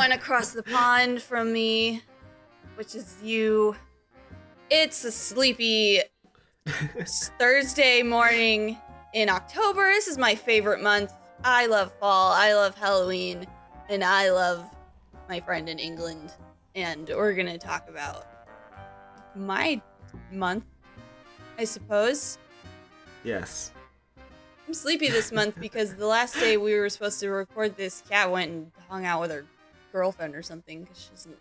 everyone across the pond from me, which is you. It's a sleepy Thursday morning in October. This is my favorite month. I love fall, I love Halloween, and I love my friend in England. And we're gonna talk about my month, I suppose. Yes. I'm sleepy this month because the last day we were supposed to record this, Kat went and hung out with her girlfriend or something because she doesn't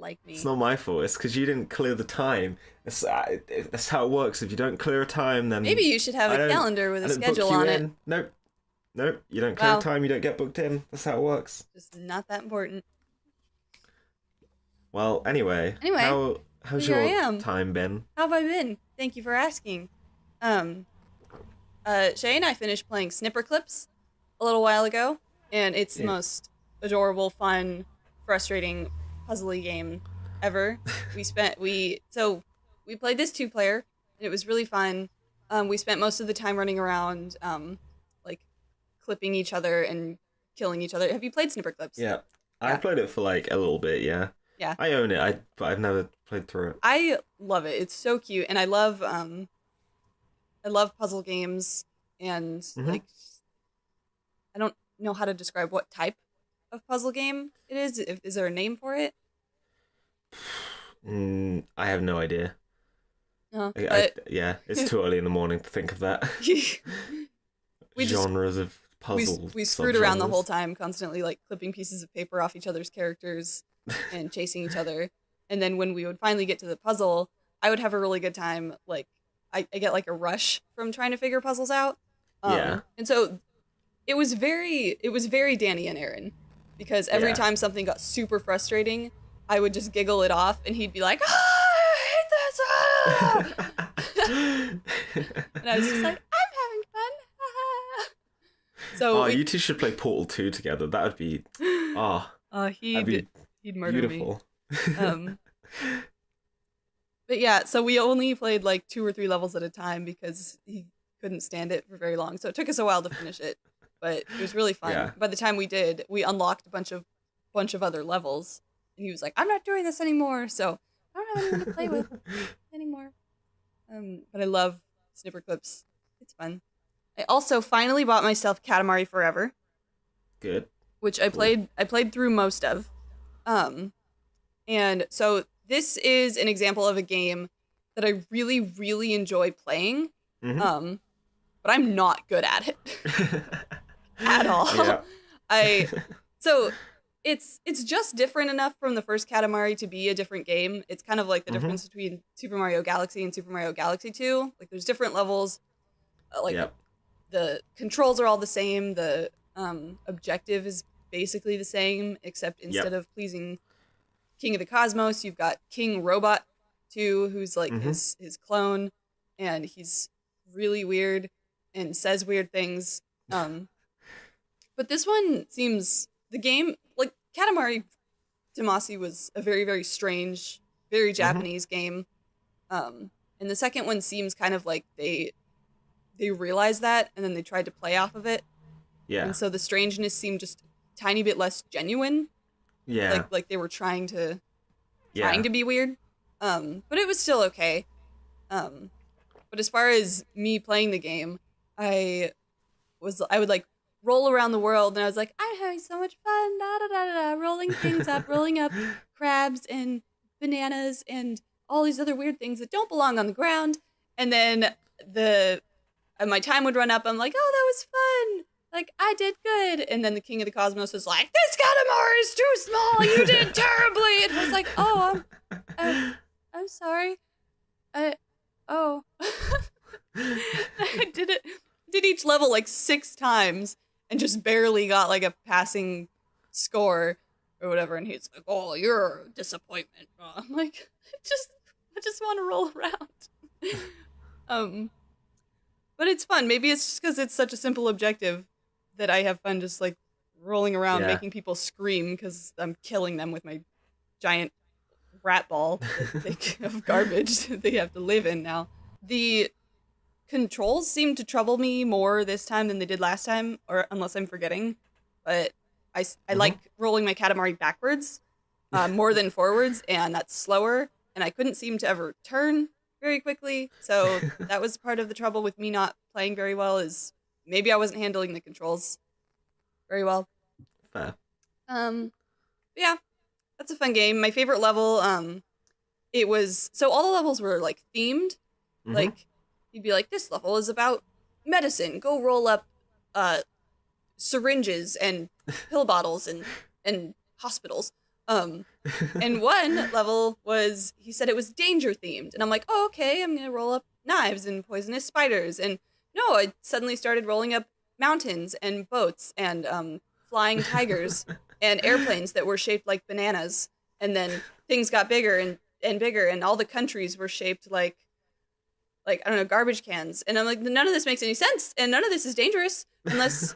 like me. It's not my fault. It's because you didn't clear the time. That's how it works. If you don't clear a time, then maybe you should have a calendar with a schedule on it. Nope. You don't clear a time, you don't get booked in. That's how it works. Just not that important. Well, anyway, how's your time been? How have I been? Thank you for asking. Shay and I finished playing Snipper Clips a little while ago, and it's the most adorable, fun, frustrating, puzzly game ever. We played this 2-player, and it was really fun. We spent most of the time running around, like clipping each other and killing each other. Have you played Snipper Clips? Yeah. I played it for like a little bit, yeah. Yeah. I own it, but I've never played through it. I love it. It's so cute, and I love puzzle games, and like, I don't know how to describe what type of puzzle game it is. Is there a name for it? I have no idea. It's too early in the morning to think of that. Genres of puzzles. We screwed around the whole time, constantly like clipping pieces of paper off each other's characters and chasing each other. And then when we would finally get to the puzzle, I would have a really good time. Like I get like a rush from trying to figure puzzles out. And so it was very Danny and Aaron, because every time something got super frustrating, I would just giggle it off, and he'd be like, I hate this! And I was just like, I'm having fun. So you two should play Portal 2 together. That would be he'd murder beautiful. Me. But yeah, so we only played like 2 or 3 levels at a time because he couldn't stand it for very long. So it took us a while to finish it, but it was really fun. Yeah. By the time we did, we unlocked a bunch of other levels, and he was like, I'm not doing this anymore, so I don't have anyone to play with anymore. But I love Snipper Clips. It's fun. I also finally bought myself Katamari Forever. Good. Which I played through most of. And so this is an example of a game that I really, really enjoy playing. But I'm not good at it at all. Yeah. So it's just different enough from the first Katamari to be a different game. It's kind of like the difference between Super Mario Galaxy and Super Mario Galaxy 2. Like there's different levels. The controls are all the same. The objective is basically the same, except instead of pleasing King of the Cosmos, you've got King Robot 2, who's like his clone, and he's really weird and says weird things. But this one seems, the game, like Katamari Damacy was a very, very strange, very Japanese game. And the second one seems kind of like they realized that, and then they tried to play off of it. Yeah. And so the strangeness seemed just a tiny bit less genuine. Yeah. Like they were trying to be weird. But it was still okay. But as far as me playing the game, I would like roll around the world, and I was like, I'm having so much fun, rolling things up, rolling up crabs and bananas and all these other weird things that don't belong on the ground. And then my time would run up. I'm like, oh, that was fun. Like, I did good. And then the King of the Cosmos was like, this Katamari is too small. You did terribly. And I was like, oh, I'm sorry. I did each level like 6 times and just barely got like a passing score or whatever. And he's like, oh, you're a disappointment. I'm like, I just want to roll around. But it's fun. Maybe it's just because it's such a simple objective that I have fun just like rolling around, making people scream because I'm killing them with my giant rat ball of garbage that they have to live in now. The controls seem to trouble me more this time than they did last time, or unless I'm forgetting. But I like rolling my Katamari backwards more than forwards, and that's slower, and I couldn't seem to ever turn very quickly, so that was part of the trouble with me not playing very well, is maybe I wasn't handling the controls very well. Fair. Yeah, that's a fun game. My favorite level, it was, so all the levels were like themed. Like, you'd be like, this level is about medicine. Go roll up syringes and pill bottles and hospitals. And one level was, he said it was danger themed. And I'm like, oh, okay, I'm going to roll up knives and poisonous spiders. And no, I suddenly started rolling up mountains and boats and flying tigers and airplanes that were shaped like bananas. And then things got bigger and bigger, and all the countries were shaped like I don't know, garbage cans. And I'm like, none of this makes any sense, and none of this is dangerous unless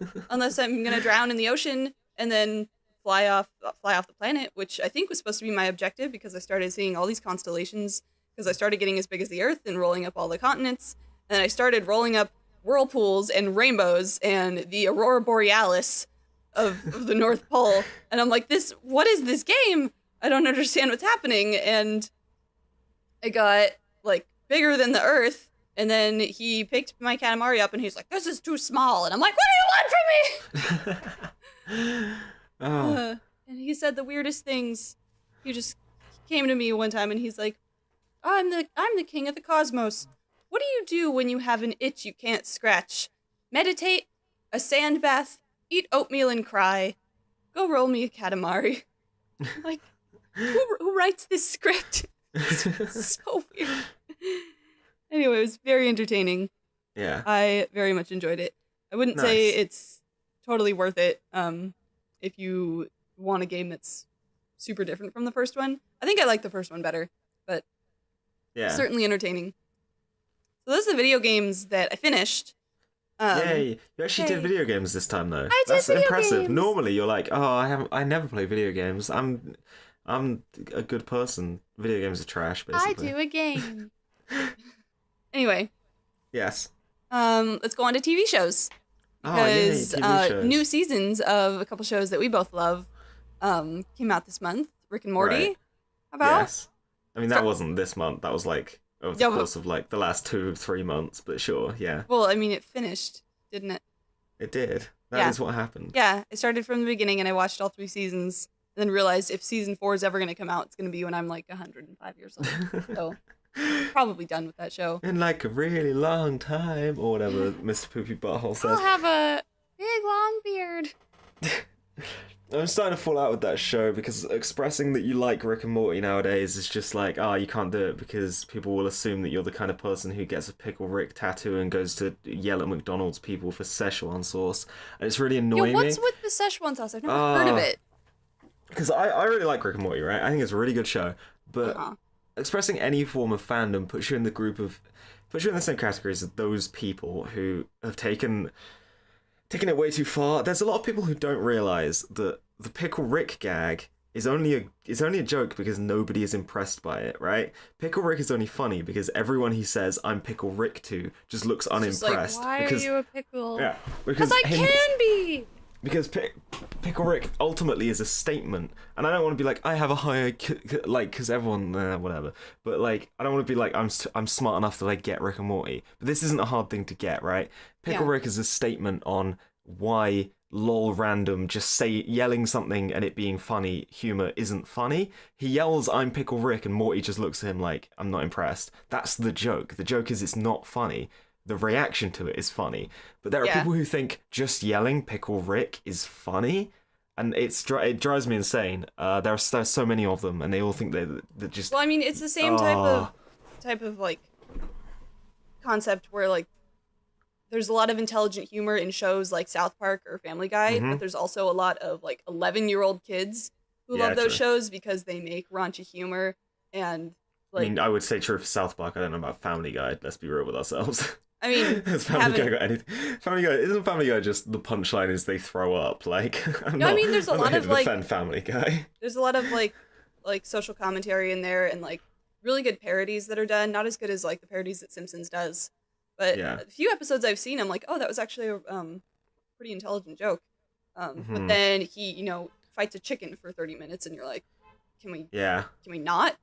I'm gonna drown in the ocean and then fly off the planet, which I think was supposed to be my objective, because I started seeing all these constellations, because I started getting as big as the Earth and rolling up all the continents, and then I started rolling up whirlpools and rainbows and the aurora borealis of the North Pole. And I'm like, what is this game? I don't understand what's happening. And I got like bigger than the Earth, and then he picked my Katamari up and he's like, this is too small. And I'm like, what do you want from me? And he said the weirdest things. He came to me one time and he's like, I'm the king of the cosmos. What do you do when you have an itch you can't scratch? Meditate, a sand bath, eat oatmeal and cry. Go roll me a Katamari. I'm like, who writes this script? It's so weird. Anyway, it was very entertaining. Yeah. I very much enjoyed it. I wouldn't say it's totally worth it if you want a game that's super different from the first one. I think I like the first one better, but certainly entertaining. So those are the video games that I finised. Yay! You actually did video games this time, though. That's impressive. Games. Normally, you're like, oh, I never play video games. I'm a good person. Video games are trash, basically. I do a game. Anyway. Yes. Let's go on to TV shows. Because TV shows. New seasons of a couple shows that we both love came out this month. Rick and Morty. Right. How about? Yes. I mean, that wasn't this month. That was like over the course of like the last 2-3 months, but sure, yeah. Well, I mean, it finished, didn't it? It did. That is what happened. Yeah, it started from the beginning, and I watched all 3 seasons, and then realized if season 4 is ever going to come out, it's going to be when I'm like 105 years old. So, probably done with that show. In like a really long time, or whatever Mr. Poopy Butthole says. I'll have a big long beard. I'm starting to fall out with that show, because expressing that you like Rick and Morty nowadays is just like, you can't do it because people will assume that you're the kind of person who gets a Pickle Rick tattoo and goes to yell at McDonald's people for Szechuan sauce. And it's really annoying me. What's with the Szechuan sauce? I've never heard of it. Because I really like Rick and Morty, right? I think it's a really good show. But expressing any form of fandom puts you in the same categories as those people who have taken it way too far. There's a lot of people who don't realise that the Pickle Rick gag is only a joke because nobody is impressed by it, right? Pickle Rick is only funny because everyone he says "I'm Pickle Rick" to just looks unimpressed. Just like, why are you a pickle? Yeah, because I can be. Because Pickle Rick ultimately is a statement, and I don't want to be like, I have a higher like, because everyone whatever. But like, I don't want to be like, I'm smart enough to like get Rick and Morty. But this isn't a hard thing to get, right? Pickle Rick is a statement on why lol random just yelling something and it being funny humor isn't funny. He yells I'm Pickle Rick and Morty just looks at him like, I'm not impressed. That's the joke. The joke is it's not funny. The reaction to it is funny. But there are people who think just yelling Pickle Rick is funny, and it drives me insane. There's so many of them, and they all think they're just... Well, I mean, it's the same type of like concept where like there's a lot of intelligent humor in shows like South Park or Family Guy, but there's also a lot of like 11-year-old kids who love those shows because they make raunchy humor. And like, I mean, I would say true for South Park. I don't know about Family Guy. Let's be real with ourselves. I mean, has Family Guy got anything? Isn't Family Guy just the punchline is they throw up? Like, I mean, there's a lot of like defend Family Guy. There's a lot of like social commentary in there, and like really good parodies that are done. Not as good as like the parodies that Simpsons does, but a few episodes I've seen, I'm like, oh, that was actually a pretty intelligent joke. But then he, fights a chicken for 30 minutes, and you're like, can we not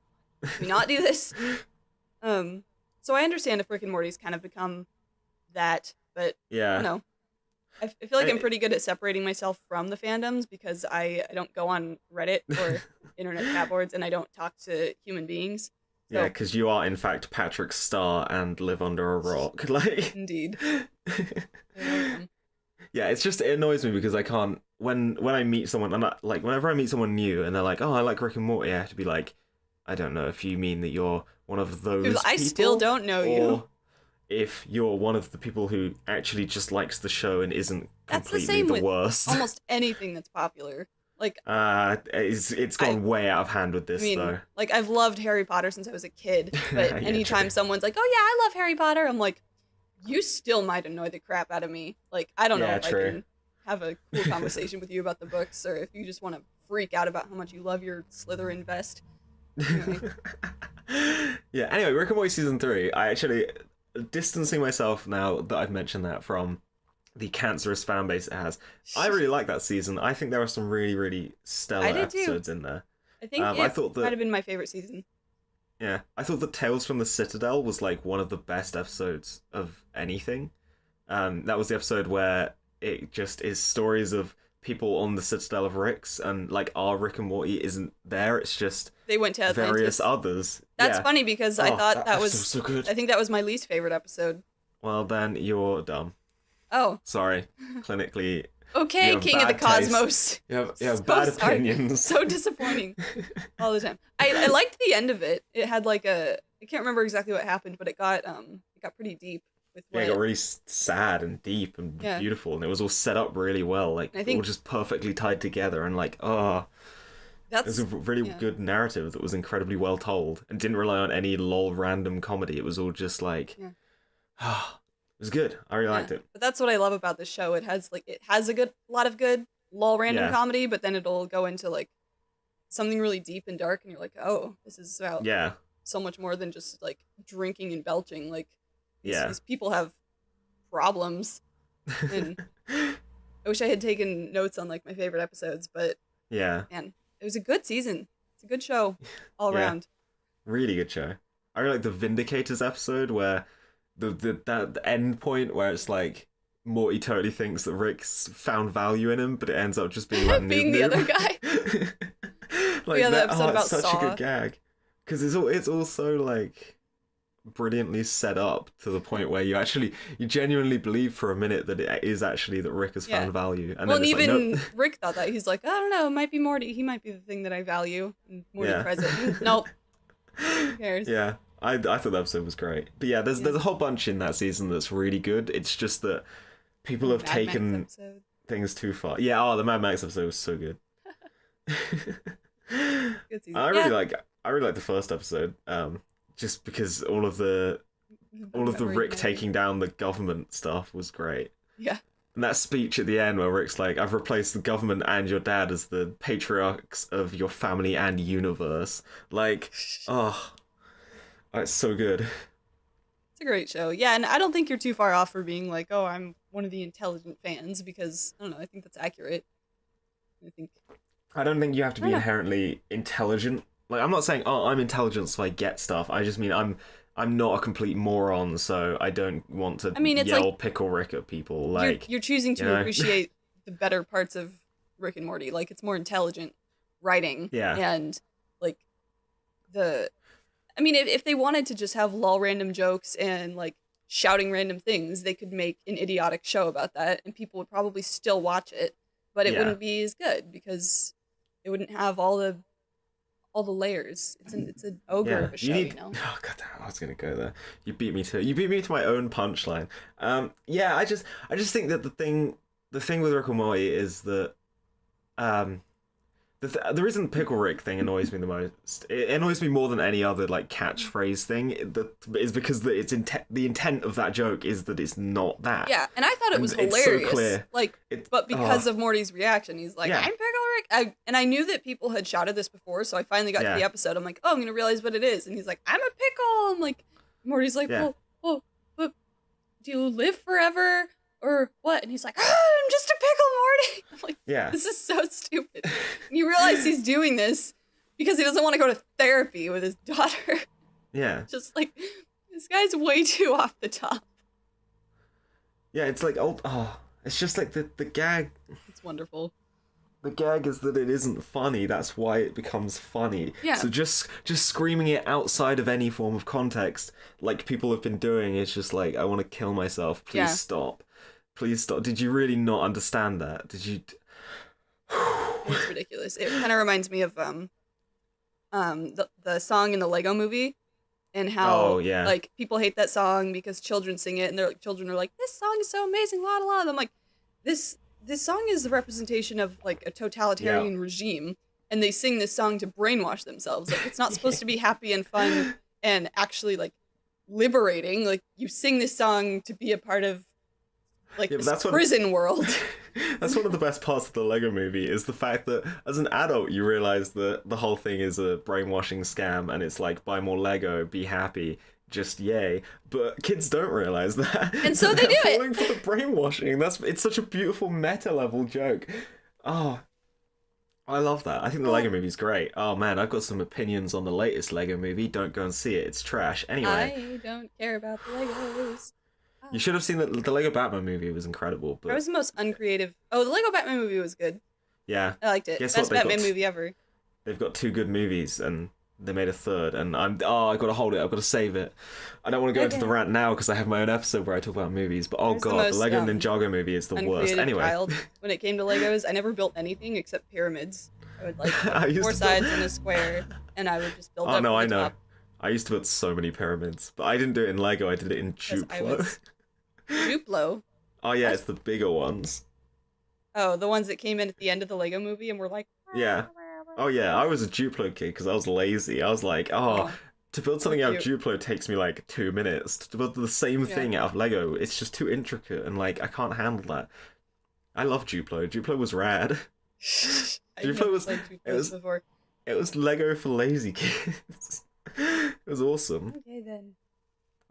do this? So I understand if Rick and Morty's kind of become that, but I don't know. I feel like I'm pretty good at separating myself from the fandoms because I don't go on Reddit or internet cat boards, and I don't talk to human beings. So. Yeah, because you are in fact Patrick Star and live under a rock. Like, indeed. Yeah, it annoys me because I can't when I meet someone, and whenever I meet someone new and they're like, "Oh, I like Rick and Morty," I have to be like, I don't know if you mean that you're one of those people, I still don't know you. If you're one of the people who actually just likes the show and isn't completely that's the same with worst. Almost anything that's popular. Like, it's gone way out of hand with this, though. Like, I've loved Harry Potter since I was a kid, but anytime someone's like, "Oh yeah, I love Harry Potter," I'm like, you still might annoy the crap out of me. Like, I don't know if I can have a cool conversation with you about the books, or if you just want to freak out about how much you love your Slytherin vest. Anyway. Yeah, anyway, Rick and Morty Season 3, I actually, distancing myself now that I've mentioned that from the cancerous fan base it has, I really like that season. I think there are some really, really stellar episodes in there. I think I thought that might have been my favorite season. Yeah, I thought that Tales from the Citadel was like one of the best episodes of anything. That was the episode where it just is stories of people on the Citadel of Ricks, and like our Rick and Morty isn't there. It's just they went to Atlantis. Various others. That's funny because I thought that was so good. I think that was my least favorite episode. Well, then you're dumb. Oh, sorry. Clinically. Okay, King of the Cosmos. You have bad opinions. So disappointing all the time. I liked the end of it. It had like I can't remember exactly what happened, but it got pretty deep. It got really sad and deep and beautiful, and it was all set up really well, like all just perfectly tied together, and like, it was a really good narrative that was incredibly well told and didn't rely on any lol random comedy. It was all just like, it was good. I really liked it. But that's what I love about this show. It has a lot of good lol random comedy, but then it'll go into like something really deep and dark, and you're like, oh, this is about so much more than just like drinking and belching. Like, these people have problems. And I wish I had taken notes on like my favorite episodes, but man, it was a good season. It's a good show all around. Really good show. I really like the Vindicators episode where the end point where it's like Morty totally thinks that Rick's found value in him, but it ends up just being like being the other guy. Like the episode about such Saw. A good gag because it's also like brilliantly set up to the point where you genuinely believe for a minute that it is actually that Rick has found value. And then even nope. Rick thought that. He's like, I don't know, it might be Morty. He might be the thing that I value. And Morty present. Nope. Who cares? Yeah. I thought that episode was great. But yeah, there's a whole bunch in that season that's really good. It's just that people have taken things too far. Yeah, the Mad Max episode was so good. Good season. I really like the first episode. Just because all of the Rick taking down the government stuff was great. Yeah. And that speech at the end where Rick's like, I've replaced the government and your dad as the patriarchs of your family and universe. Like, it's so good. It's a great show. Yeah, and I don't think you're too far off for being like, oh, I'm one of the intelligent fans, because, I don't know, I think that's accurate. I don't think you have to be inherently intelligent. Like, I'm not saying, I'm intelligent so I get stuff. I just mean I'm not a complete moron, so I don't want to yell like, Pickle Rick at people. Like you're choosing to appreciate the better parts of Rick and Morty. Like, it's more intelligent writing. Yeah. And, like, if they wanted to just have lol random jokes and, like, shouting random things, they could make an idiotic show about that, and people would probably still watch it, but it wouldn't be as good, because it wouldn't have all the layers. It's an ogre of a show, you know. Oh god damn, I was gonna go there. You beat me to my own punchline. I just think that the thing with Rick and Morty is that the reason Pickle Rick thing annoys me the most, it annoys me more than any other like catchphrase thing, is because the intent of that joke is that it's not that. Yeah, and I thought it was hilarious. It's so clear. But because of Morty's reaction, he's like, I'm Pickle Rick. And I knew that people had shouted this before, so I finally got to the episode. I'm like, I'm going to realize what it is. And he's like, I'm a pickle. I'm like, Morty's like, well, but do you live forever? Or what? And he's like, I'm just a pickle, starting? I'm like, Yeah. this is so stupid. And you realize he's doing this because he doesn't want to go to therapy with his daughter. Yeah. Just like, this guy's way too off the top. Yeah, it's like, it's just like the gag. It's wonderful. The gag is that it isn't funny. That's why it becomes funny. Yeah. So just screaming it outside of any form of context, like people have been doing, it's just like, I want to kill myself. Please stop. Please stop. Did you really not understand that? Did you? It's ridiculous. It kind of reminds me of the song in the Lego Movie, and how like people hate that song because children sing it, and they're like, children are like, this song is so amazing, la la la. And I'm like, this song is the representation of like a totalitarian regime, and they sing this song to brainwash themselves. Like, it's not supposed to be happy and fun and actually like liberating. Like, you sing this song to be a part of like this prison world. That's one of the best parts of the Lego Movie, is the fact that as an adult you realize that the whole thing is a brainwashing scam, and it's like, buy more Lego, be happy, just yay. But kids don't realize that, and so they do it. Falling for the brainwashing. It's such a beautiful meta level joke. Oh, I love that. I think the Lego Movie's great. Oh man, I've got some opinions on the latest Lego Movie. Don't go and see it. It's trash. Anyway, I don't care about the Legos. You should have seen the Lego Batman movie. Was incredible. But that was the most uncreative. Oh, the Lego Batman movie was good. Yeah, I liked it. Best Batman movie ever. They've got 2 good movies, and they made a third. And I got to hold it. I've got to save it. I don't want to go into the rant now because I have my own episode where I talk about movies. But the Lego Ninjago movie is the worst. Anyway, child. When it came to Legos, I never built anything except pyramids. I would like 4 sides in a square, and I would just build up. Oh no, I know. Top. I used to build so many pyramids, but I didn't do it in Lego. I did it in Duplo. Duplo? Oh yeah, it's the bigger ones. Oh, the ones that came in at the end of the Lego movie and were like... Yeah. Oh yeah, I was a Duplo kid because I was lazy. I was like, to build something out of Duplo takes me like 2 minutes. To build the same thing out of Lego, it's just too intricate, and like, I can't handle that. I love Duplo. Duplo was rad. Duplo was... It was Lego for lazy kids. It was awesome. Okay then.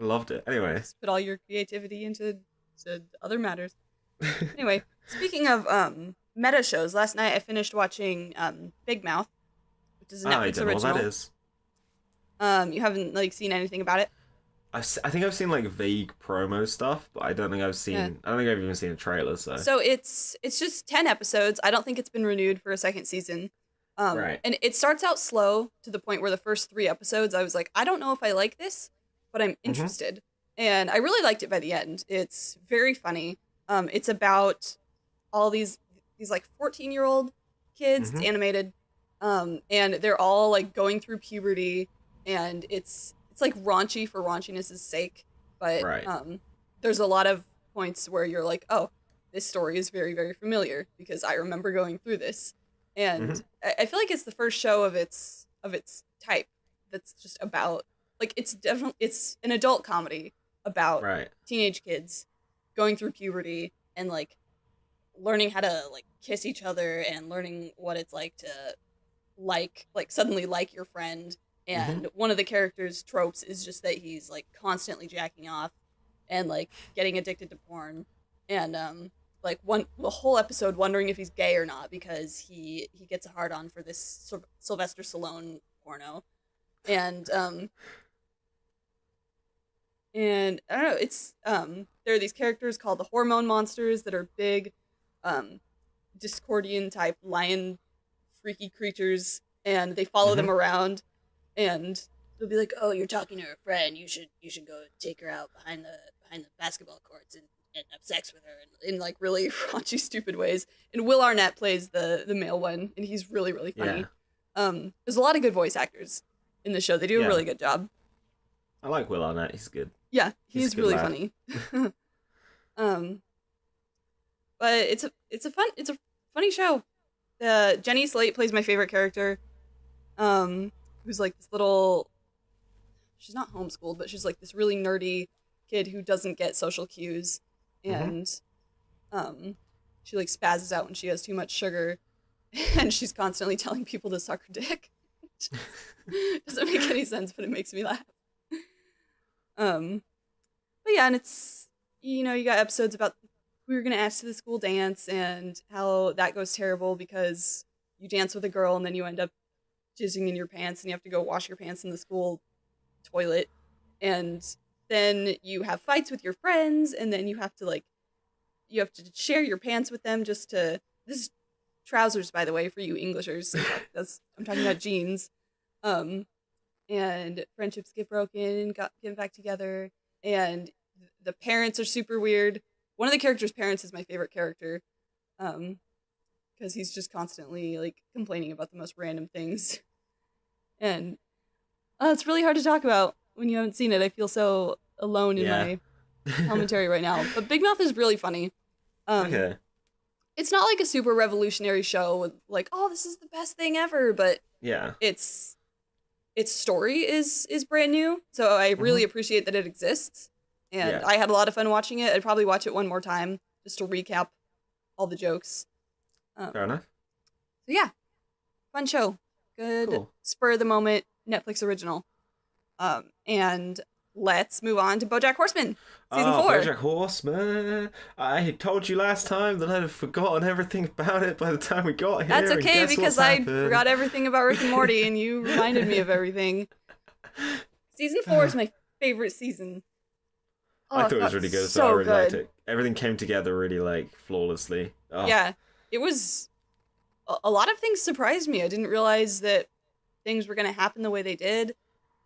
I loved it. Anyway. Just put all your creativity into other matters. Anyway, speaking of meta shows, last night I finished watching Big Mouth, which is a Netflix original. What that is. You haven't like seen anything about it? I think I've seen like vague promo stuff, but I don't think I've seen. Yeah. I don't think I've even seen a trailer. So it's just 10 episodes. I don't think it's been renewed for a second season. Right. And it starts out slow to the point where the first 3 episodes I was like, I don't know if I like this, but I'm interested. And I really liked it by the end. It's very funny. It's about all these like 14-year-old kids. It's animated. And they're all like going through puberty, and it's like raunchy for raunchiness' sake. But there's a lot of points where you're like, oh, this story is very, very familiar because I remember going through this. And I feel like it's the first show of its type that's just about like it's an adult comedy about teenage kids going through puberty and like learning how to like kiss each other and learning what it's like to like suddenly like your friend. And one of the characters' tropes is just that he's like constantly jacking off and like getting addicted to porn, and like the whole episode wondering if he's gay or not because he gets a hard on for this Sylvester Stallone porno, and I don't know, it's there are these characters called the hormone monsters that are big Discordian type lion freaky creatures, and they follow them around, and they'll be like, oh, you're talking to her friend, you should go take her out behind the basketball courts and have sex with her in like really raunchy, stupid ways. And Will Arnett plays the male one, and he's really, really funny. There's a lot of good voice actors in the show. They do a really good job. I like Will Arnett. He's good. Yeah, he's really funny. But it's a funny show. Jenny Slate plays my favorite character, who's like this little. She's not homeschooled, but she's like this really nerdy kid who doesn't get social cues, and she like spazzes out when she has too much sugar, and she's constantly telling people to suck her dick. Doesn't make any sense, but it makes me laugh. But yeah, and it's, you know, you got episodes about we were going to ask to the school dance and how that goes terrible because you dance with a girl and then you end up jizzing in your pants and you have to go wash your pants in the school toilet. And then you have fights with your friends and then you have to share your pants with them just to, this is trousers, by the way, for you Englishers. I'm talking about jeans. And friendships get broken, get back together, and the parents are super weird. One of the characters' parents is my favorite character, because he's just constantly like complaining about the most random things, and it's really hard to talk about when you haven't seen it. I feel so alone in my commentary right now. But Big Mouth is really funny. Okay. It's not like a super revolutionary show with like, oh, this is the best thing ever, but its story is brand new, so I really appreciate that it exists. And I had a lot of fun watching it. I'd probably watch it one more time just to recap all the jokes. Fair enough. So yeah, fun show. Good spur of the moment Netflix original. And let's move on to BoJack Horseman, season 4. BoJack Horseman. I told you last time that I'd have forgotten everything about it by the time we got here. That's okay, because I forgot everything about Rick and Morty, and you reminded me of everything. Season 4 is my favorite season. Oh, I thought it was really good, so I really liked it. Everything came together really, like, flawlessly. Oh. Yeah, it was... A lot of things surprised me. I didn't realize that things were going to happen the way they did,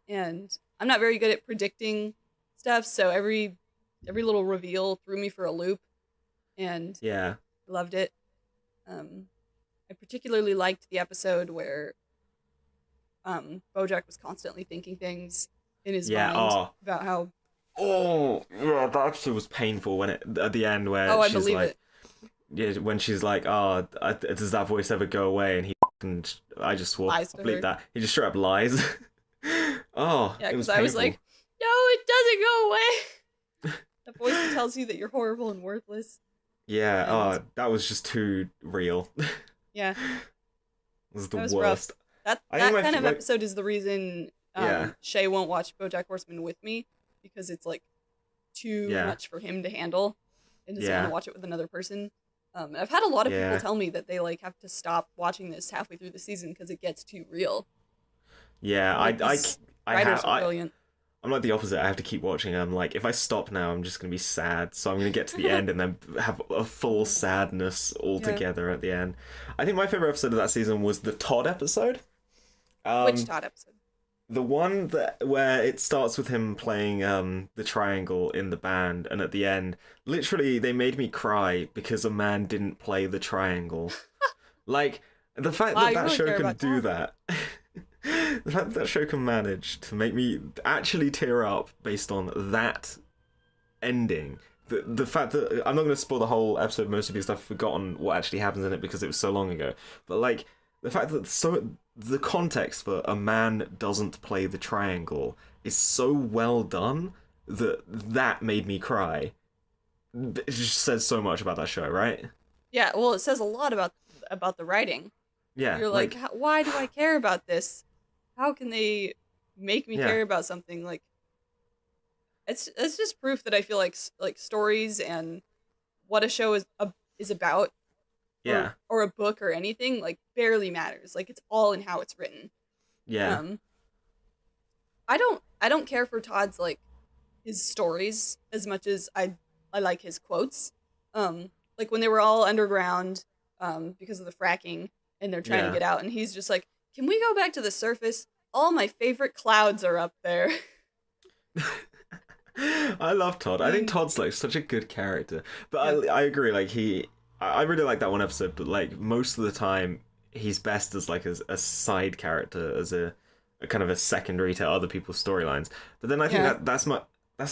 and I'm not very good at predicting stuff, so every little reveal threw me for a loop, and loved it. I particularly liked the episode where BoJack was constantly thinking things in his mind about how... Oh, yeah, that episode was painful when at the end where she's like... Yeah, when she's like, does that voice ever go away? And I just swore, bleep that. He just straight up lies. It was painful. I was like, no, it doesn't go away. The voice that tells you that you're horrible and worthless. Yeah, that was just too real. Yeah. It was the worst. Rough. That kind of episode is the reason Shay won't watch BoJack Horseman with me, because it's like too much for him to handle and doesn't want to watch it with another person. I've had a lot of people tell me that they like have to stop watching this halfway through the season because it gets too real. Yeah, writers are brilliant. I'm like the opposite. I have to keep watching. I'm like, if I stop now, I'm just gonna be sad. So I'm gonna get to the end and then have a full sadness altogether at the end. I think my favorite episode of that season was the Todd episode. Which Todd episode? The one where it starts with him playing the triangle in the band, and at the end, literally, they made me cry because a man didn't play the triangle. Like, the fact that show can do that, the fact that show can manage to make me actually tear up based on that ending. The fact that, I'm not going to spoil the whole episode, mostly because I've forgotten what actually happens in it because it was so long ago, but like, the fact that the context for a man doesn't play the triangle is so well done that made me cry. It just says so much about that show, right? Yeah, well, it says a lot about the writing. Yeah. You're like, why do I care about this? How can they make me care about something? Like, it's just proof that I feel like stories and what a show is about. Yeah. Or a book or anything, like, barely matters. Like, it's all in how it's written. Yeah. I don't care for Todd's, like, his stories as much as I like his quotes. Like, when they were all underground because of the fracking and they're trying to get out, and he's just like, can we go back to the surface? All my favorite clouds are up there. I love Todd. I think Todd's, like, such a good character. But I agree, like, I really like that one episode, but like most of the time he's best as like a side character, as a kind of a secondary to other people's storylines. But then I think that's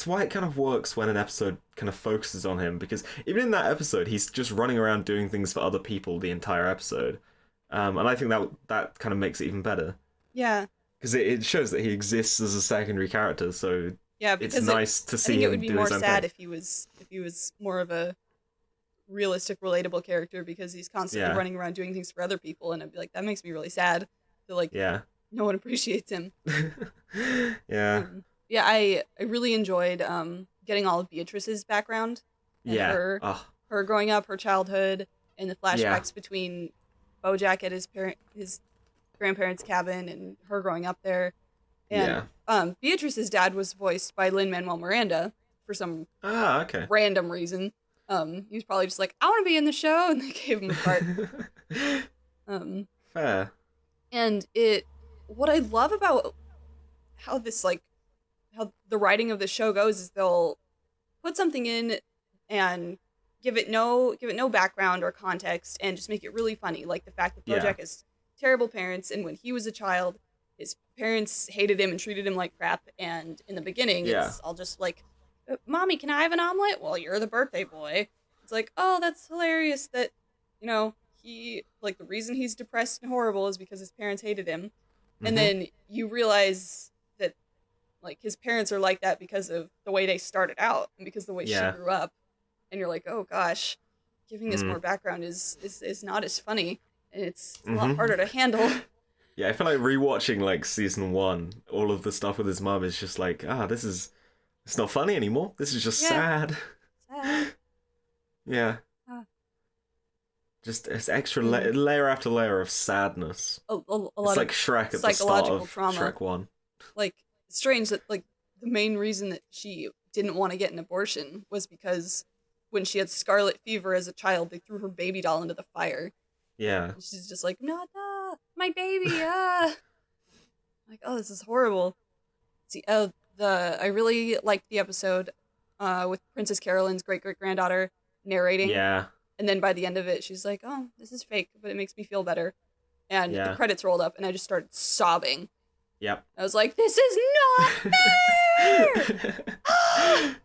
why it kind of works when an episode kind of focuses on him, because even in that episode he's just running around doing things for other people the entire episode, and I think that kind of makes it even better. Yeah, because it shows that he exists as a secondary character. So yeah, because it's nice to see him do his own thing. It would be more sad if he was more of a realistic, relatable character, because he's constantly running around doing things for other people, and I'd be like, that makes me really sad. So like, no one appreciates him. I really enjoyed getting all of Beatrice's background. And her her growing up, her childhood, and the flashbacks between BoJack at his grandparents' cabin and her growing up there. And Beatrice's dad was voiced by Lin-Manuel Miranda for some random reason. He was probably just like, I want to be in the show, and they gave him a part. Fair. And what I love about how how the writing of the show goes is they'll put something in and give it no background or context and just make it really funny. Like the fact that BoJack has terrible parents, and when he was a child, his parents hated him and treated him like crap. And in the beginning, it's all just like, Mommy, can I have an omelet? Well, you're the birthday boy. It's like, oh, that's hilarious that, he, like, the reason he's depressed and horrible is because his parents hated him. Mm-hmm. And then you realize that, like, his parents are like that because of the way they started out and because of the way she grew up. And you're like, oh, gosh, giving this more background is not as funny. And it's a lot harder to handle. Yeah, I feel like rewatching, like, season 1, all of the stuff with his mum is just like, it's not funny anymore. This is just sad. Yeah. Just it's extra layer after layer of sadness. A lot it's like Shrek at the start of trauma. Shrek 1. Like, it's strange that, like, the main reason that she didn't want to get an abortion was because when she had scarlet fever as a child, they threw her baby doll into the fire. Yeah. And she's just like, no, my baby, Like, oh, this is horrible. See, I really liked the episode with Princess Carolyn's great-great-granddaughter narrating. Yeah. And then by the end of it, she's like, oh, this is fake, but it makes me feel better. And the credits rolled up, and I just started sobbing. Yep. I was like, this is not fair!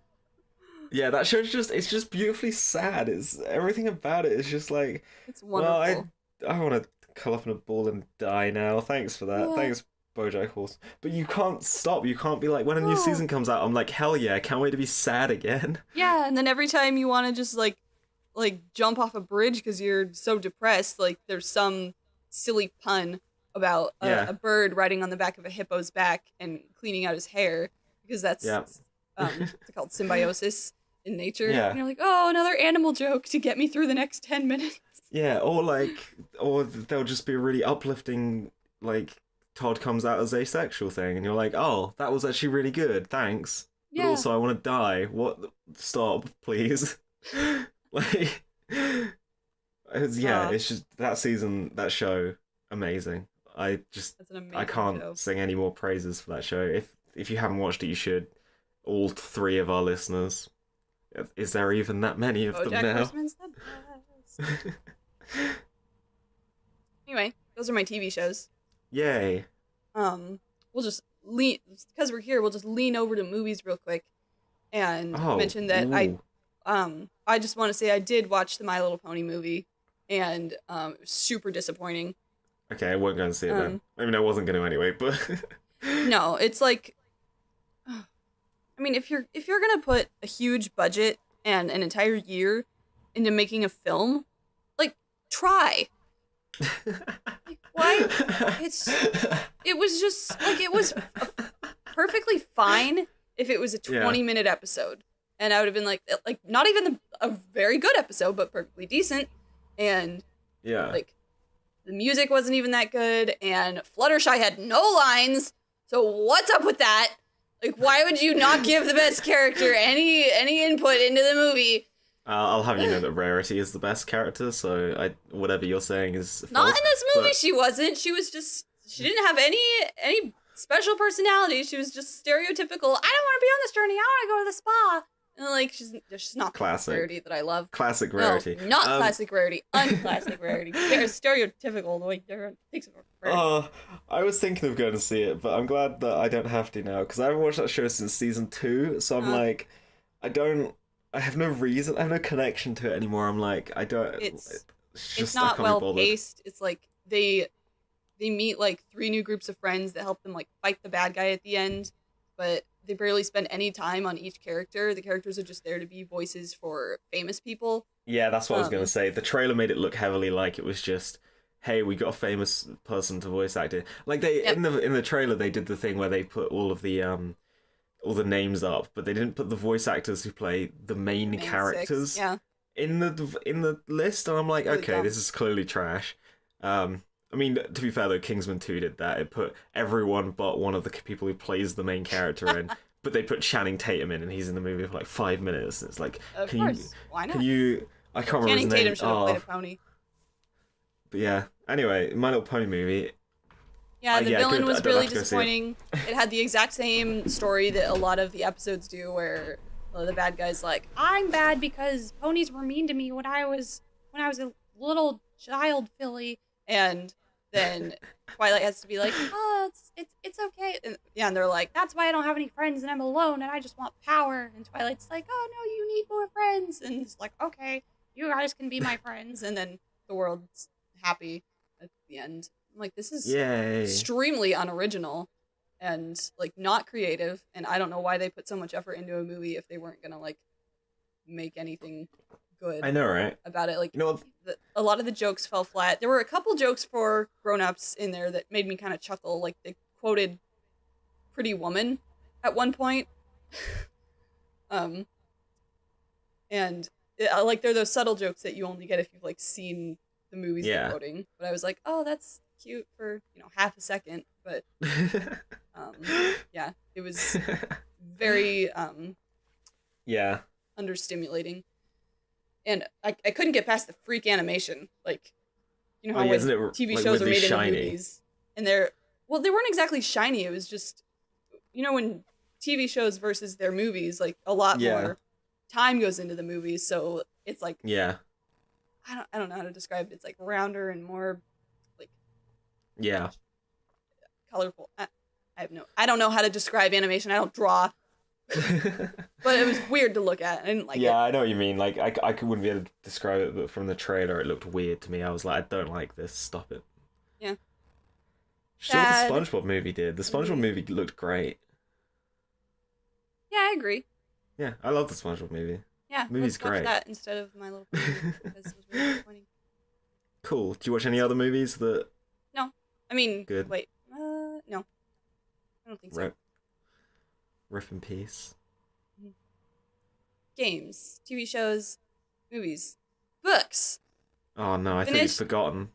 Yeah, that show's it's just beautifully sad. Everything about it is just like, it's wonderful. Well, I want to curl up in a ball and die now. Thanks for that. Thanks, BoJack Horseman. But you can't stop. You can't be like, when a new season comes out, I'm like, hell yeah, I can't wait to be sad again. Yeah, and then every time you want to just like jump off a bridge because you're so depressed, like there's some silly pun about a bird riding on the back of a hippo's back and cleaning out his hair, because that's it's called symbiosis in nature. Yeah. And you're like, oh, another animal joke to get me through the next 10 minutes. Yeah, or they'll just be really uplifting, like, Todd comes out as asexual thing, and you're like, oh, that was actually really good, thanks. Yeah. But also, I want to die. What? Stop, please. Like, it's just, that season, that show, amazing. I can't sing any more praises for that show. If you haven't watched it, you should. All 3 of our listeners. Is there even that many of them now? Horseman's the best. Anyway, those are my TV shows. Yay. We'll just because we're here, we'll just lean over to movies real quick and mention that I just want to say I did watch the My Little Pony movie, and it was super disappointing. Okay, I won't go and see it then. I mean, I wasn't going to anyway, but no, it's like, I mean, if you're gonna put a huge budget and an entire year into making a film, like, try. Like, why? It was just like, it was perfectly fine if it was a 20-minute episode, and I would have been like not even a very good episode, but perfectly decent, and like the music wasn't even that good, and Fluttershy had no lines. So what's up with that? Like, why would you not give the best character any input into the movie? I'll have you know that Rarity is the best character, so whatever you're saying is false. Not in this movie, she wasn't. She was just, she didn't have any special personality. She was just stereotypical, I don't want to be on this journey, I want to go to the spa. And like, she's not classic Rarity that I love. Classic Rarity. No, not classic Rarity. Unclassic Rarity. They're stereotypical the way they're thinks of Rarity. I was thinking of going to see it, but I'm glad that I don't have to now, because I haven't watched that show since season 2, so I'm like, I have no reason, I have no connection to it anymore. I'm like, I don't... It's not well paced. It's like, they meet like 3 new groups of friends that help them like fight the bad guy at the end, but they barely spend any time on each character. The characters are just there to be voices for famous people. Yeah, that's what I was going to say. The trailer made it look heavily like it was just, hey, we got a famous person to voice act it. Like in the trailer, they did the thing where they put all the names up, but they didn't put the voice actors who play the main characters. 6, yeah. in the list, and I'm like, Really okay, dumb. this is clearly trash. I mean, to be fair though, Kingsman 2 did that. It put everyone but one of the people who plays the main character in, but they put Channing Tatum in, and he's in the movie for like 5 minutes. It's like, Of can course. Why can not? you? I can't remember Channing his name. Tatum should have played a pony. But yeah. Anyway, My Little Pony movie. Yeah, the Yeah, villain good. I was don't really have to go see it. disappointing. It had the exact same story that a lot of the episodes do, where the bad guy's like, "I'm bad because ponies were mean to me when I was a little child filly," and then Twilight has to be like, "Oh, it's okay," and they're like, "That's why I don't have any friends and I'm alone and I just want power," and Twilight's like, "Oh no, you need more friends," and it's like, "Okay, you guys can be my friends," and then the world's happy at the end. I'm like, this is Yay. extremely unoriginal and like not creative, and I don't know why they put so much effort into a movie if they weren't gonna like make anything good I know, right? about it. Like, You know what? a lot of the jokes fell flat. There were a couple jokes for grown-ups in there that made me kind of chuckle. Like, they quoted Pretty Woman at one point. um and like, they're those subtle jokes that you only get if you've like seen the movies they're Yeah. quoting. But I was like, oh, that's cute for half a second, but yeah, it was very Yeah. understimulating, and I couldn't get past the freak animation. Like, you know Oh, how yeah, isn't it TV like shows are weirdly made shiny? into movies, and they weren't exactly shiny. It was just, when TV shows versus their movies, like, a lot Yeah. more time goes into the movies, so it's like, Yeah. I don't know how to describe it. It's like rounder and more like Yeah. colorful. I don't know how to describe animation. I don't draw, but it was weird to look at. I didn't like Yeah, it. I know what you mean. Like, wouldn't be able to describe it, but from the trailer, it looked weird to me. I was like, I don't like this. Stop it. Yeah. Still, what the Sad. SpongeBob movie did. The SpongeBob movie looked great. Yeah, I agree. Yeah, I love the SpongeBob movie. Yeah, Movie's let's watch great. that instead of My Little Pony because it was really disappointing. Cool. Do you watch any other movies that No, I mean, Good. wait, no, I don't think so. rip in peace? Games, TV shows, movies, books. Oh no, I think Finished- you've forgotten.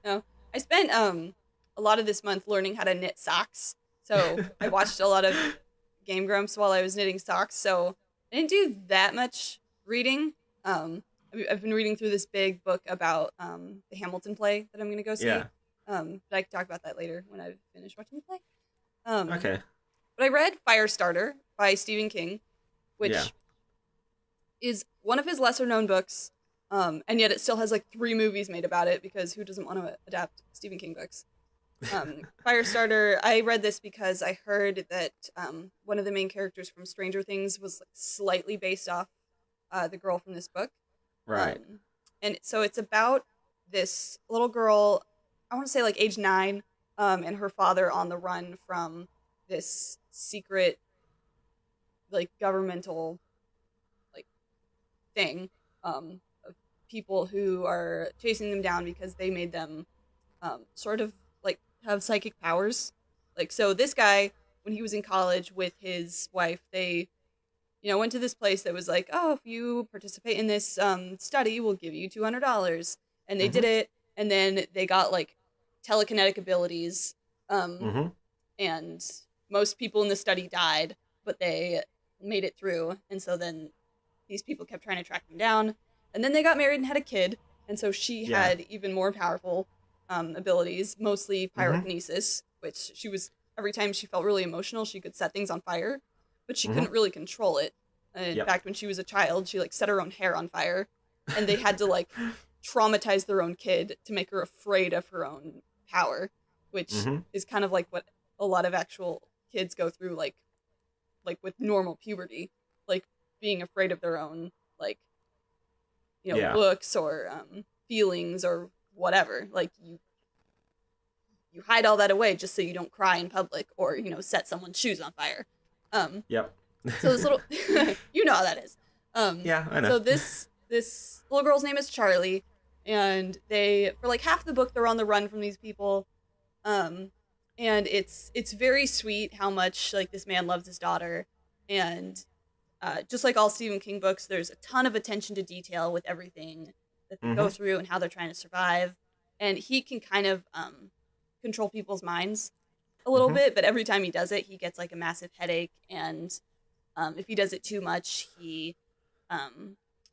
No, I spent a lot of this month learning how to knit socks. So I watched a lot of Game Grumps while I was knitting socks. So I didn't do that much reading. I've been reading through this big book about the Hamilton play that I'm going to go see. Yeah. But I can talk about that later when I've finished watching the play. Okay. But I read Firestarter by Stephen King, which Yeah. is one of his lesser known books. And yet it still has like 3 movies made about it, because who doesn't want to adapt Stephen King books? Firestarter, I read this because I heard that one of the main characters from Stranger Things was like slightly based off the girl from this book. Right. And so it's about this little girl, I want to say like age 9, and her father on the run from this secret, like, governmental, like, thing, of people who are chasing them down because they made them sort of like have psychic powers. Like, so this guy, when he was in college with his wife, they went to this place that was like, oh, if you participate in this study, we'll give you $200. And they did it, and then they got like telekinetic abilities, and most people in the study died, but they made it through. And so then these people kept trying to track them down, and then they got married and had a kid, and so she had even more powerful abilities, mostly pyrokinesis, which she was, every time she felt really emotional, she could set things on fire, but she couldn't really control it. And in fact, when she was a child, she like set her own hair on fire, and they had to like traumatize their own kid to make her afraid of her own power, which is kind of like what a lot of actual kids go through, like with normal puberty, like being afraid of their own, like, looks or feelings or whatever. Like, you hide all that away just so you don't cry in public or set someone's shoes on fire. Yep. So this little you know how that is. Yeah, I know. So this little girl's name is Charlie, and they, for like half the book, they're on the run from these people. And it's very sweet how much like this man loves his daughter, and just like all Stephen King books, there's a ton of attention to detail with everything that they go through and how they're trying to survive. And he can kind of control people's minds a little bit, but every time he does it, he gets like a massive headache. And if he does it too much, he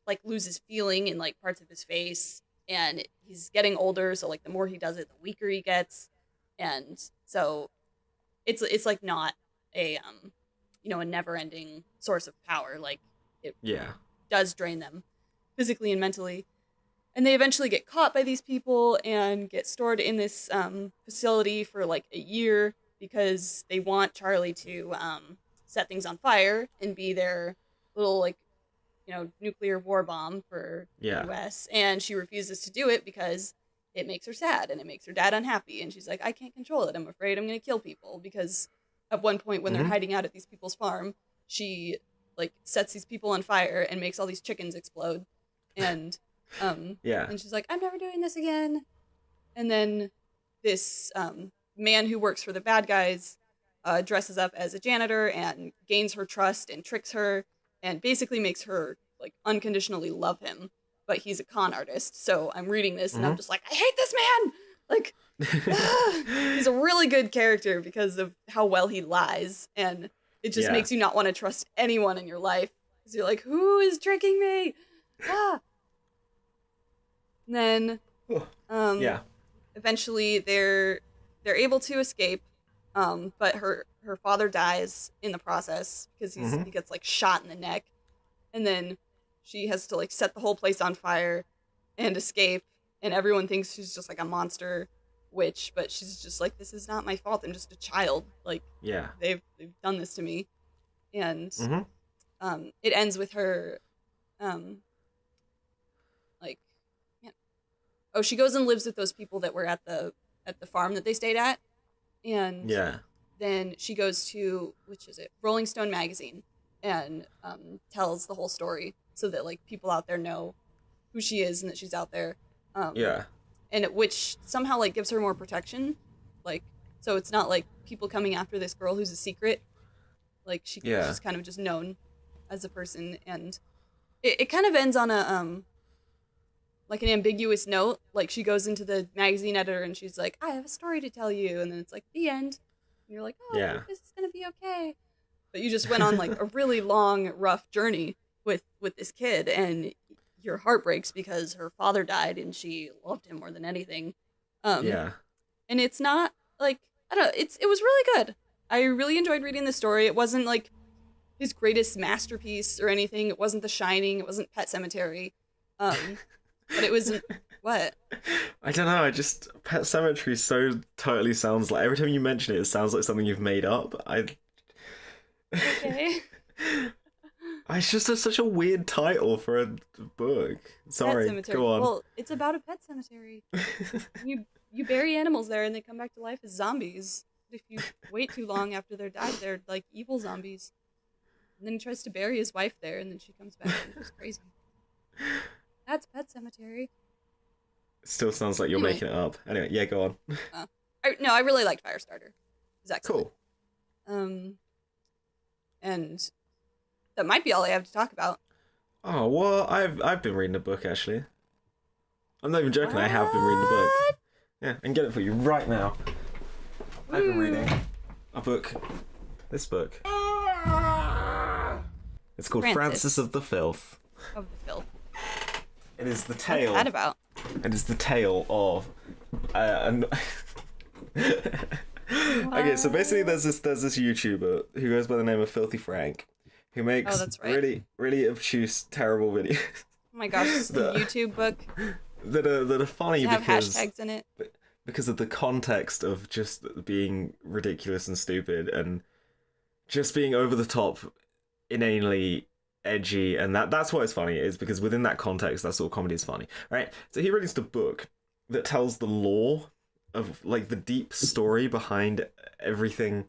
like loses feeling in like parts of his face. And he's getting older, so like the more he does it, the weaker he gets. And so it's like not a a never-ending source of power. Like it does drain them physically and mentally. And they eventually get caught by these people and get stored in this facility for like a year because they want Charlie to set things on fire and be their little like nuclear war bomb for the US. And she refuses to do it because it makes her sad and it makes her dad unhappy. And she's like, I can't control it. I'm afraid I'm going to kill people. Because at one point when they're hiding out at these people's farm, she like sets these people on fire and makes all these chickens explode. And and she's like, I'm never doing this again. And then this man who works for the bad guys dresses up as a janitor and gains her trust and tricks her and basically makes her like unconditionally love him. But he's a con artist. So I'm reading this and I'm just like, I hate this man. Like, he's a really good character because of how well he lies. And it just makes you not want to trust anyone in your life. Because you're like, who is tricking me? And then, eventually they're able to escape. But her father dies in the process because he gets like shot in the neck. And then she has to like set the whole place on fire and escape. And everyone thinks she's just like a monster witch, but she's just like, this is not my fault. I'm just a child. Like, they've done this to me. And it ends with her, she goes and lives with those people that were at the farm that they stayed at. And then she goes to, Rolling Stone magazine, and tells the whole story so that like people out there know who she is and that she's out there. And which somehow like gives her more protection. Like, so it's not like people coming after this girl who's a secret. Like she's kind of just known as a person. And it kind of ends on a like an ambiguous note. Like she goes into the magazine editor and she's like, I have a story to tell you. And then it's like the end. And you're like, I think this is going to be okay. But you just went on like a really long, rough journey with this kid, and your heart breaks because her father died and she loved him more than anything. And it's not like, I don't know, it was really good. I really enjoyed reading the story. It wasn't like his greatest masterpiece or anything. It wasn't The Shining. It wasn't Pet Sematary. But it wasn't, what? I don't know, Pet Sematary so totally sounds like, every time you mention it, it sounds like something you've made up. Okay. It's just such a weird title for a book. Sorry, go on. Well, it's about a pet cemetery. You bury animals there and they come back to life as zombies. If you wait too long after they're died, they're like evil zombies. And then he tries to bury his wife there and then she comes back and it's crazy. That's Pet Cemetery. Still sounds like you're making it up. Anyway, go on. I really liked Firestarter. Cool. And that might be all I have to talk about. Oh, well, I've been reading a book, actually. I'm not even joking, I have been reading a book. Yeah, I can get it for you right now. I've been reading a book. This book. It's called Francis of the Filth. Of the Filth. It is the tale... What's that about? It is the tale of... Okay, so basically there's this YouTuber who goes by the name of Filthy Frank, who makes really, really obtuse, terrible videos. Oh my gosh, it's the YouTube book. That are funny because... have hashtags in it. Because of the context of just being ridiculous and stupid and just being over the top, inanely edgy, and that's why it's funny, is because within that context, that sort of comedy is funny, right? So he released a book that tells the lore of like the deep story behind everything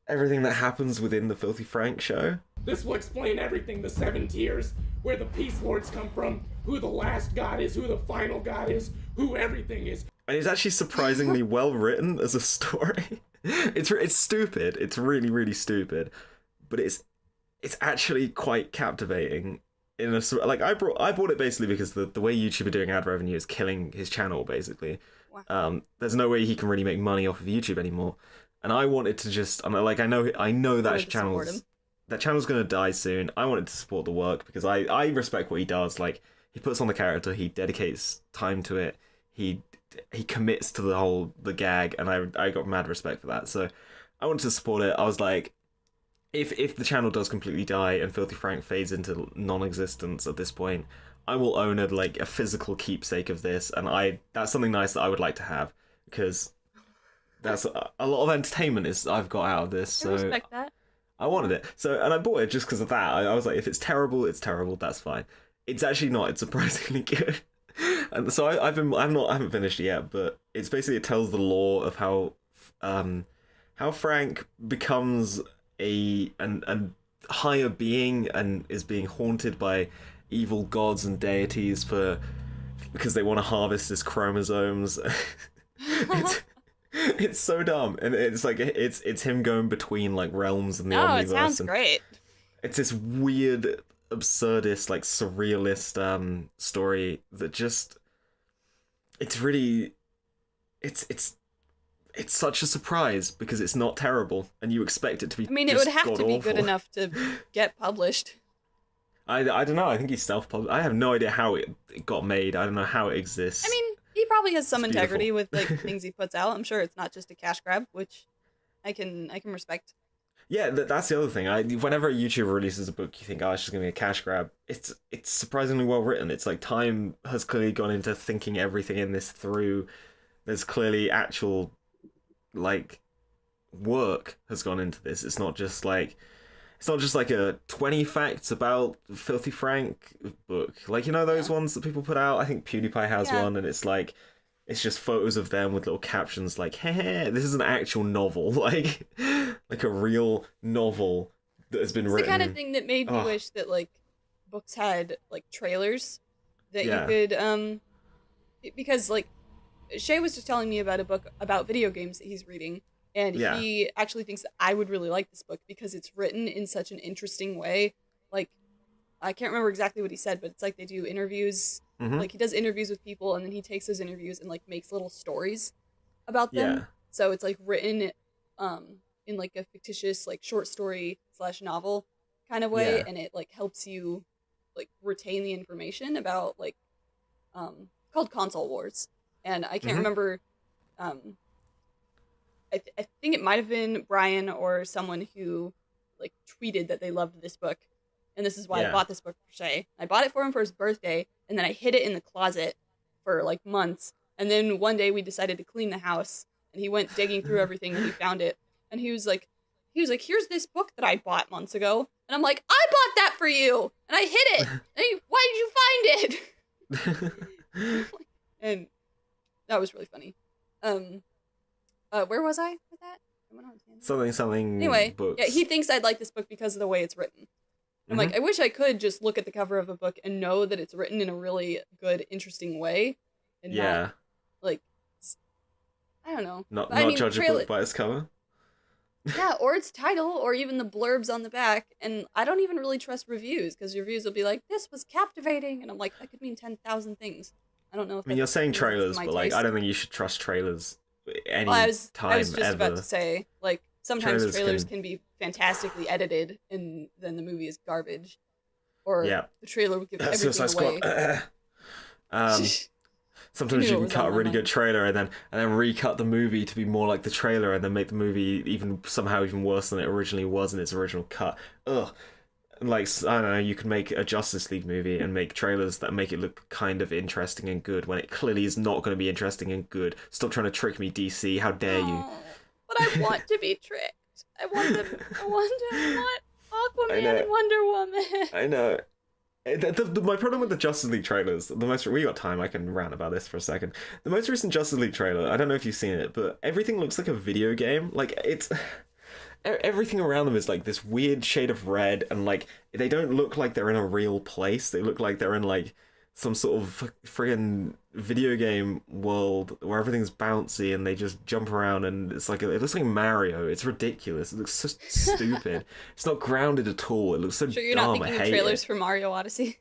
that happens within the Filthy Frank show. This will explain everything, the 7 tiers, where the Peace Lords come from, who the last god is, who the final god is, who everything is. And it's actually surprisingly well written as a story. It's stupid. It's really, really stupid. But it's it's actually quite captivating. In a like, I bought it basically because the way YouTube are doing ad revenue is killing his channel basically. Wow. There's no way he can really make money off of YouTube anymore, and I wanted to just, like, I know that channel's gonna die soon. I wanted to support the work because I respect what he does. Like, he puts on the character, he dedicates time to it, he commits to the gag, and I got mad respect for that. So I wanted to support it. I was like, if the channel does completely die and Filthy Frank fades into non-existence at this point, I will own a physical keepsake of this, and that's something nice that I would like to have, because that's a lot of entertainment I've got out of this. So I respect that. I wanted it. So, and I bought it just because of that. I was like, if it's terrible, it's terrible. That's fine. It's actually not. It's surprisingly good. And so I haven't finished it yet, but it's basically, it tells the lore of how Frank becomes a higher being and is being haunted by evil gods and deities because they want to harvest his chromosomes. It's so dumb, and it's like it's him going between like realms and the omniverse. It sounds great. It's this weird, absurdist, like surrealist story that just it's such a surprise because it's not terrible, and you expect it to be. I mean, it would have to be good enough to get published. I don't know. I think he's self-published. I have no idea how it got made. I don't know how it exists. I mean, he probably has some integrity with like things he puts out. I'm sure it's not just a cash grab, which I can respect. Yeah, that's the other thing. Whenever a YouTuber releases a book, you think, oh, it's just gonna be a cash grab. It's surprisingly well written. It's like time has clearly gone into thinking everything in this through. There's clearly actual like work has gone into this. It's not just like a 20 facts about Filthy Frank book. Like, you know those ones that people put out? I think PewDiePie has one, and it's like, it's just photos of them with little captions like, hey, this is an actual novel. Like a real novel that has been written. It's the kind of thing that made me wish that like books had like trailers that you could because like Shay was just telling me about a book about video games that he's reading, and he actually thinks that I would really like this book because it's written in such an interesting way. Like, I can't remember exactly what he said, but it's like they do interviews. Mm-hmm. Like, he does interviews with people, and then he takes those interviews and like makes little stories about them. Yeah. So it's like written in like a fictitious like short story / novel kind of way, and it like helps you like retain the information about like called Console Wars. And I can't remember, I think it might have been Brian or someone who like tweeted that they loved this book. And this is why I bought this book for Shay. I bought it for him for his birthday, and then I hid it in the closet for like months. And then one day we decided to clean the house, and he went digging through everything and he found it. And he was like, here's this book that I bought months ago. And I'm like, I bought that for you, and I hid it. And why did you find it? And that was really funny. Where was I with that? Something. Anyway, books. Yeah, he thinks I'd like this book because of the way it's written. I'm like, I wish I could just look at the cover of a book and know that it's written in a really good, interesting way, and not like, I don't know. Not judge a book by its cover. Yeah, or its title, or even the blurbs on the back. And I don't even really trust reviews, because reviews will be like, "This was captivating," and I'm like, that could mean 10,000 things. I don't know if you're saying trailers, but like, I don't think you should trust trailers I was just about to say, like, sometimes trailers can be fantastically edited, and then the movie is garbage. Or the trailer will give everything away. Sometimes you can cut a really good trailer and then recut the movie to be more like the trailer, and then make the movie even worse than it originally was in its original cut. Ugh. Like, I don't know, you can make a Justice League movie and make trailers that make it look kind of interesting and good when it clearly is not going to be interesting and good. Stop trying to trick me, DC. How dare you? But I want to be tricked. I want Aquaman and Wonder Woman. I know. My problem with the Justice League trailers, we got time, I can rant about this for a second. The most recent Justice League trailer, I don't know if you've seen it, but everything looks like a video game. Like, everything around them is like this weird shade of red, and like they don't look like they're in a real place. They look like they're in like some sort of friggin' video game world where everything's bouncy and they just jump around and it looks like Mario. It's ridiculous. It looks so stupid. It's not grounded at all. It looks so Sure, you're dumb. not thinking of trailers for Mario Odyssey.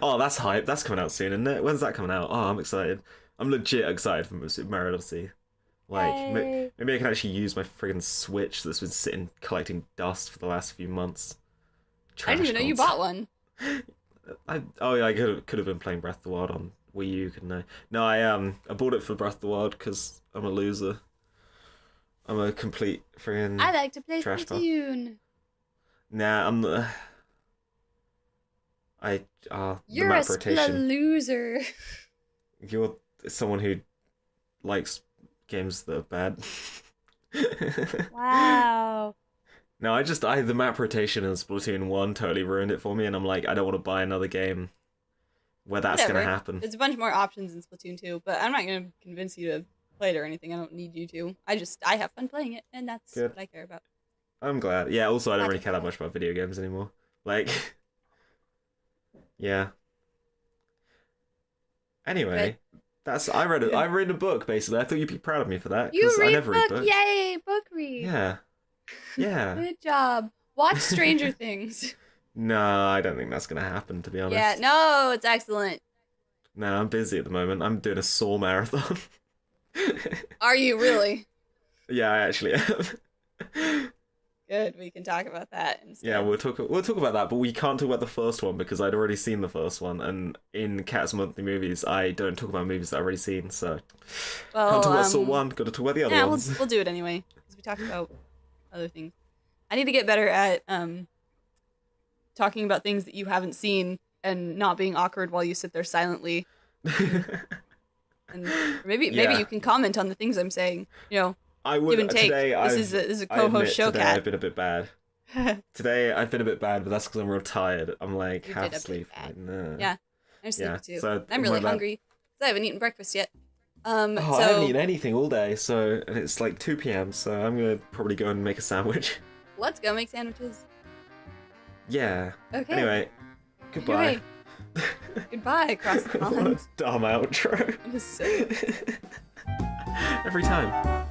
Oh, that's hype. That's coming out soon, isn't it? When's that coming out? Oh, I'm excited. I'm legit excited for Super Mario Odyssey. Like, maybe I can actually use my friggin' Switch that's been sitting collecting dust for the last few months. I didn't even know you bought one. I could have been playing Breath of the Wild on Wii U, couldn't I? No, I bought it for Breath of the Wild because I'm a loser. I'm a complete friggin' I like to play trash Splatoon. Nah, I'm the. You're the map a rotation. loser. You're someone who likes games that are bad. Wow. No, the map rotation in Splatoon 1 totally ruined it for me, and I'm like, I don't want to buy another game where that's going to happen. There's a bunch more options in Splatoon 2, but I'm not going to convince you to play it or anything. I don't need you to. I have fun playing it, and that's what I care about. I'm glad. Yeah, also, I don't really care that much about video games anymore. Like, yeah. Anyway, I read a book, basically. I thought you'd be proud of me for that. You read I never read books. Yay, book read. Yeah. Yeah. Good job. Watch Stranger Things. No, I don't think that's going to happen, to be honest. Yeah, no, it's excellent. No, I'm busy at the moment. I'm doing a Saw marathon. Are you really? Yeah, I actually am. Good, we can talk about that instead. Yeah, we'll talk about that, but we can't talk about the first one because I'd already seen the first one, and in Cat's Monthly Movies, I don't talk about movies that I've already seen, so can't talk about Saw 1, got to talk about the other ones. We'll do it anyway, because we talked about other things. I need to get better at talking about things that you haven't seen and not being awkward while you sit there silently. And maybe you can comment on the things I'm saying. You know, I would. Give and take. Today, this is a co-host show. Today I've been a bit bad. Today I've been a bit bad, but that's because I'm real tired. I'm like half asleep. Like, nah. Yeah, I'm sleepy too. So I'm really hungry because I haven't eaten breakfast yet. I haven't eaten anything all day, and it's like 2 p.m. So I'm gonna probably go and make a sandwich. Let's go make sandwiches. Yeah. Okay. Anyway, goodbye. Goodbye across the pond. What a dumb outro. It is so Every time.